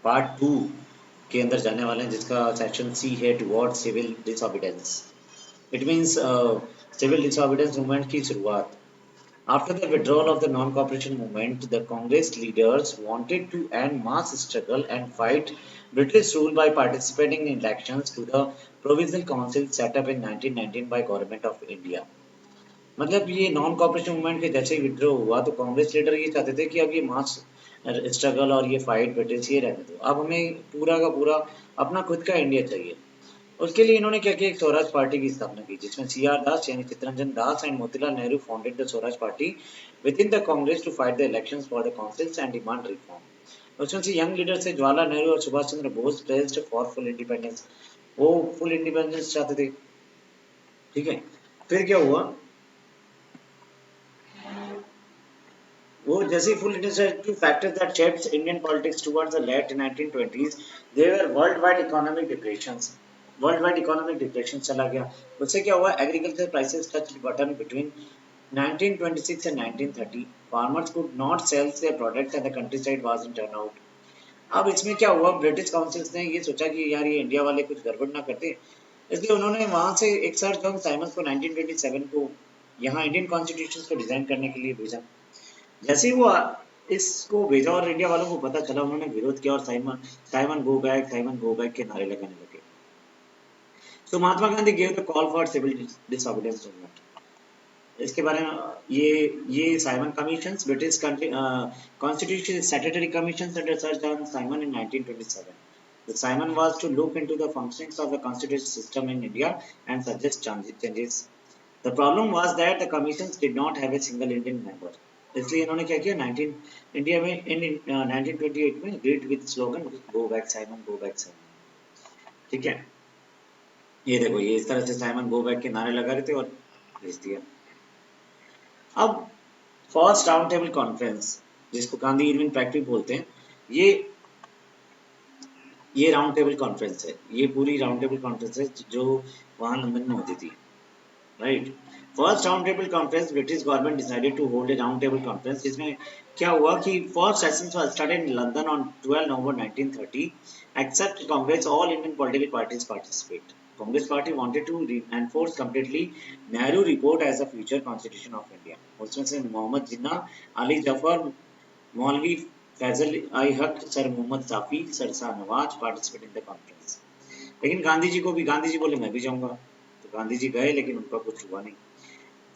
Part 2 के अंदर जाने वाले हैं, जिसका सेक्शन सी है toward civil disobedience. It means civil disobedience movement की शुरुआत। After the withdrawal of the non-cooperation movement, the Congress leaders wanted to end mass struggle and fight British rule by participating in elections to the Provisional Council set up in 1919 by Government of India। मतलब ये non cooperation movement के जैसे ही withdraw हुआ तो Congress leader ये चाहते थे कि अब ये मास स्ट्रगल और ये फाइट ब्रिटिश ये रहने दो, अब हमें पूरा का पूरा अपना खुद का इंडिया चाहिए। उसके लिए इन्होंने क्या किया, एक स्वराज पार्टी की स्थापना की, जिसमें सीआर दास यानी Chittaranjan Das and Motilal Nehru founded the Swaraj party within the Congress to fight the elections for the councils and demand reform. उसमें से यंग लीडर से जवाहरलाल नेहरू और Subhash Chandra Bose pressed for full independence. वो फुल इंडिपेंडेंस चाहते थे। ठीक है, फिर क्या हुआ, वो जैसे full independence factors that shaped Indian politics towards the late 1920s, there were world wide economic depressions. World wide economic depression चला गया। उससे क्या हुआ, agriculture prices touched bottom between 1926 and 1930। Farmers could not sell their products and the countryside was in turmoil. अब इसमें क्या हुआ, British councils ने ये सोचा कि यार ये इंडिया वाले कुछ गड़बड़ ना करते, इसलिए उन्होंने वहां से एक सर जॉन साइमंस को 1927 को यहाँ इंडियन कॉन्स्टिट्यूशन को डिजाइन करने के लिए भेजा। जैसे ही वो इसको भेजा और इंडिया वालों को पता चला, उन्होंने विरोध किया और साइमन साइमन गो बैक के नारे लगाने लगे। तो Mahatma Gandhi gave the call for civil disobedience movement. इसके बारे में ये Simon commission, British constitution statutory commission under sir John Simon in 1927। The Simon was to look into the functionings of the constitutional system in India and suggest changes. The problem was that the commissions did not have a single Indian member. इसलिए इन्होंने क्या किया, 19 India में इन 1928 में great with slogan go back Simon go back Simon. ठीक है, ये देखो ये इस तरह से साइमन गो बैक के नारे लगा रहे थे और भेज दिया। अब फर्स्ट राउंड टेबल कॉन्फ्रेंस, जिसको गांधी इरविन पैक्ट भी बोलते हैं, ये राउंड टेबल कॉन्फ्रेंस है। ये पूरी राउंड टेबल कॉन्फ्रेंस है जो वहां लंदन में होती थी, right. First round table conference, British government decided to hold a round table conference. इसमें क्या हुआ कि first sessions was started in London on 12 November 1930। Except Congress, all Indian political parties participate. Congress party wanted to enforce completely Nehru report as a future constitution of India. उसमें से मोहम्मद जिन्ना, अली जफर, मौलवी Fazlul Haq, sir Mohammad Shafi, sir Shahnawaz participate in the conference. लेकिन गांधी जी बोले मैं भी जाऊंगा, तो गांधी जी गए लेकिन उनका कुछ हुआ नहीं।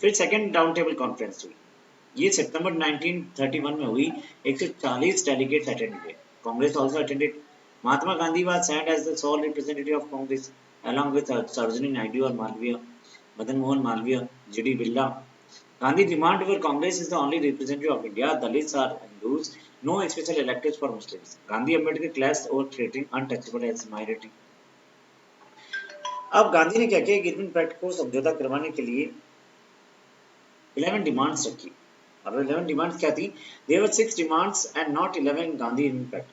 फिर सेकंड राउंड टेबल कॉन्फ्रेंस हुई, ये सितंबर 1931 में हुई। 140 डेलीगेट्स अटेंड हुए। Congress also attended. Mahatma Gandhi was sent as the sole representative of Congress along with Sarojini Naidu और Malviya, Madan Mohan Malviya, G D. Birla. Gandhi demand for Congress is the only representative of India. Dalits are Hindus. No special electives for Muslims. Gandhi Ambedkar class or treating untouchable as minority. अब गांधी ने क्या किया, Irwin pact को समझौता करवाने के लिए 11 डिमांड्स रखी। अब 11 डिमांड्स क्या थी? There were 6 demands and not 11 Gandhi Irvin Pact.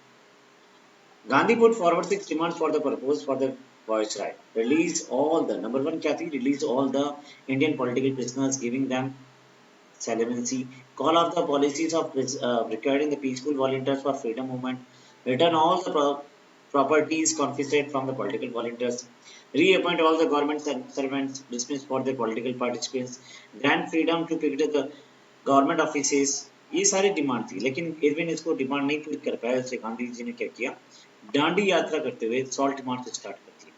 Gandhi put forward 6 demands for the purpose for the Viceroy. Release all the, number 1 क्या थी? Release all the Indian political prisoners, giving them clemency. Call off the policies of requiring the peaceful volunteers for freedom movement. Return all the properties confiscated from the political volunteers. Reappoint all the government servants dismissed for their political participants. Grant freedom to pick the government offices. ये सारी demand थी, लेकिन Irwin इसको demand नहीं पूरी कर पाया। इसलिए गांधी जी ने क्या किया, डांडी यात्रा करते हुए सॉल्ट मार्च स्टार्ट कर दिया,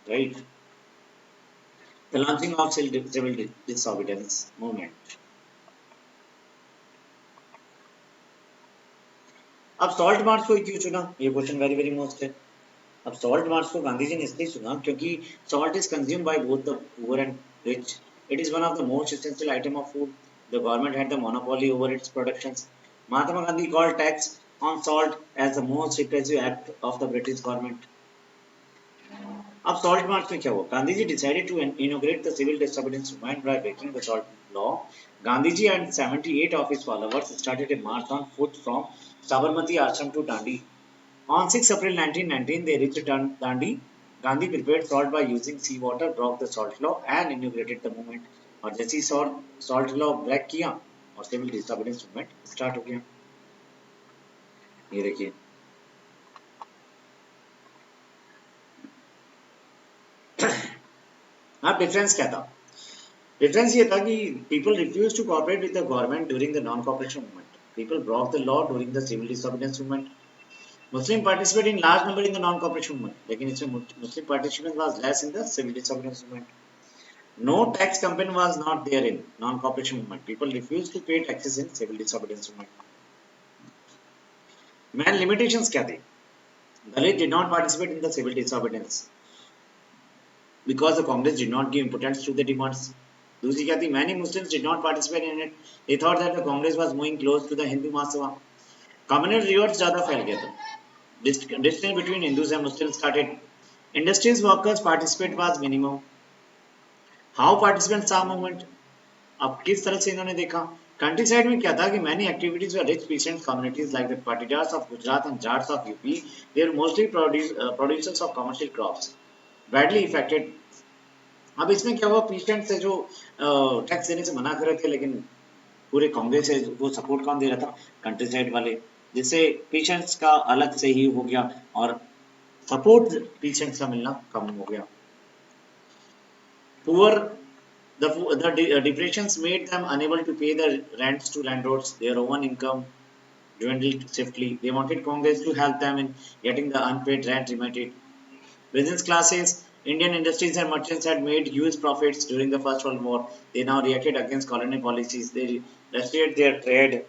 right. The launching of civil disobedience movement. अब सॉल्ट मार्च को क्यों चुना, ये क्वेश्चन वेरी वेरी मोस्ट है। अब सॉल्ट मार्च को गांधी जी ने इसलिए चुना क्योंकि salt is consumed by both the poor and rich. It is one of the most essential item of food. The government had the monopoly over its productions. Mahatma Gandhi called tax on salt as the most repressive act of the British government. अब salt मार्च में क्या हुआ, Gandhi ji decided to inaugurate the civil disobedience movement by breaking the salt law. Gandhi ji and 78 of his followers started a march on foot from Sabarmati Ashram to Dandi. On 6 April 1919, they reached Dandi. Gandhi prepared salt by using sea water, broke the salt law and inaugurated the movement. और जैसे ही salt law break किया और civil disobedience movement start हो गया। ये देखिए हाँ, difference क्या था? डिफरेंस ये था कि people refuse to cooperate with the government during the non cooperation movement, people broke the law during the civil disobedience movement, Muslim participate in large number in the non-cooperation movement, लेकिन इसमें Muslim participation was less in the civil disobedience movement. No tax campaign was not there in non-cooperation movement. People refused to pay taxes in civil disobedience movement. Main limitations क्या थे? Dalit did not participate in the civil disobedience because the Congress did not give importance to the demands. दूसरी क्या थी? Many Muslims did not participate in it. They thought that the Congress was moving close to the Hindu Mahasabha. Communal riots ज़्यादा फैल गया था. Distance between Hindus and Muslims started. Industries workers participate was minimum. How participants saw movement? अब किस तरह से इन्होंने देखा? कंट्री साइड में क्या था कि many activities were rich peasant communities like the Patidars of Gujarat and Jats of UP. They were mostly producers of commercial crops. Badly affected. अब इसमें क्या हुआ? पीसेंट से जो टैक्स देने से मना कर रहे थे, लेकिन पूरे कांग्रेस से वो सपोर्ट कौन दे रहा था? कंट्री साइड वाले, जिससे पेशेंट्स का अलग से ही हो गया और सपोर्ट पेशेंट्स का मिलना कम हो गया. Poor the depressions made them unable to pay the rents to landlords. Their own income dwindled swiftly. They wanted Congress to help them in getting the unpaid rent remitted. Business classes, Indian industries and merchants had made huge profits during the First World War. They now reacted against colonial policies. They restricted their trade.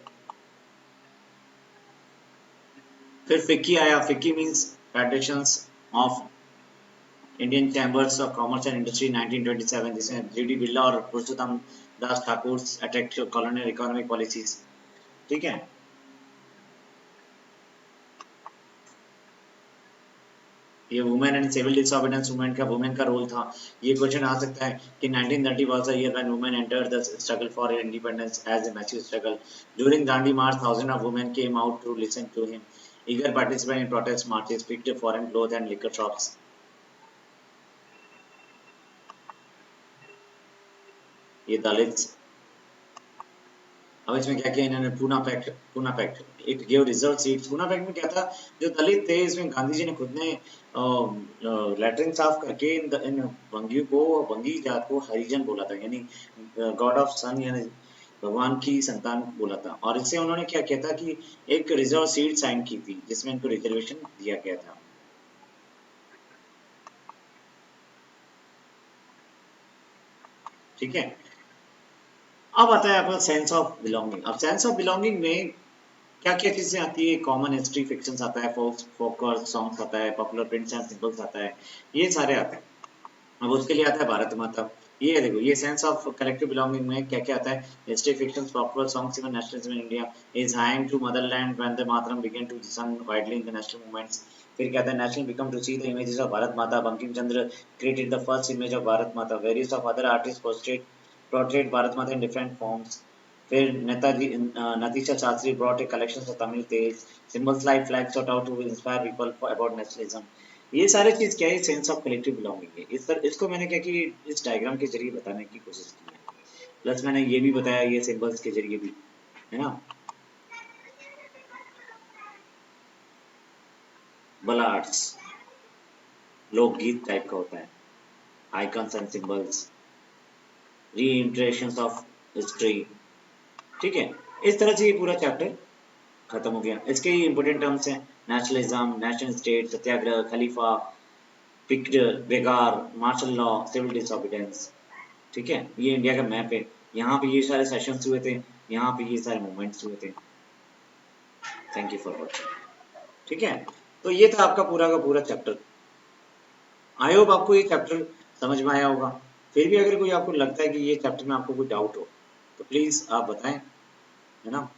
फिर FICCI आया. FICCI means Federations of Indian Chambers of Commerce and Industry 1927. जिसमें GD Birla और Purushottam Das Thakur attack colonial economic policies. ठीक है. ये women and civil disobedience movement का women का role था. ये क्वेश्चन आ सकता है कि 1930 was the year when women entered the struggle for independence as a massive struggle. During Dandi March, thousands of women came out to listen to him. Eager participants in protest marches, picked foreign clothes and liquor shops. ये दलित. अब इसमें क्या किया इन्होंने? Poona pact it give reserve seats. Poona pact में क्या था? जो दलित थे, इसमें गांधी जी ने खुद ने लैट्रिन साफ करके इन बंगियों को, बंगी जात को हरिजन बोला था, यानी गॉड ऑफ सन, यानी भगवान की संतान बोला था. और इससे उन्होंने क्या किया था कि एक रिजर्व सीट साइन की थी जिसमें इनको रिजर्वेशन दिया गया था. ठीक है. अब आता है आपका सेंस ऑफ बिलोंगिंग. अब सेंस ऑफ बिलोंगिंग में क्या क्या चीजें आती है? कॉमन हिस्ट्री फिक्शंस आता है, फोक सॉन्ग्स आता है, पॉपुलर प्रिंट्स एंड सिंबल्स आता है, ये सारे आते हैं. अब उसके लिए आता है भारत माता. ये देखो, ये सेंस ऑफ कलेक्टिव बिलोंगिंग में क्या क्या आता है? History fictions, popular songs, even nationalism in India is हाइंग to motherland when the Mataram began to sung widely in the national movements. फिर क्या आता है? National become to see the images of Bharat Mata. Bankim Chandra created the first image of Bharat Mata. Various of other artist portrayed Bharat Mata in different forms. फिर Netaji Natisha Shastri brought a collection of Tamil tales. Symbols like flags sought out to inspire people about nationalism. ये सारे चीज क्या है? Sense of collective belonging है. इसको मैंने क्या कि इस डायग्राम के जरिए बताने की कोशिश की है. प्लस मैंने ये भी बताया ये सिंबल्स के जरिए भी, है ना. बलाड्स लोकगीत टाइप का होता है. Icons and symbols, reinterpretations of history. ठीक है. इस तरह से ये पूरा चैप्टर खत्म हो गया. इसके ही इंपोर्टेंट टर्म्स हैं nationalism, national state, satyagraha, khalifa, picked, begar, martial law, civil disobedience. ठीक है. ये इंडिया का मैप है. यहाँ पे ये सारे सेशंस हुए थे, यहाँ पे ये सारे मूवमेंट्स हुए थे. Thank you for watching. ठीक है. तो ये था आपका पूरा का पूरा चैप्टर. आई होप आपको ये चैप्टर समझ में आया होगा. फिर भी अगर कोई आपको लगता है कि ये चैप्टर में आपको कोई डाउट हो तो प्लीज आप बताएं, है ना.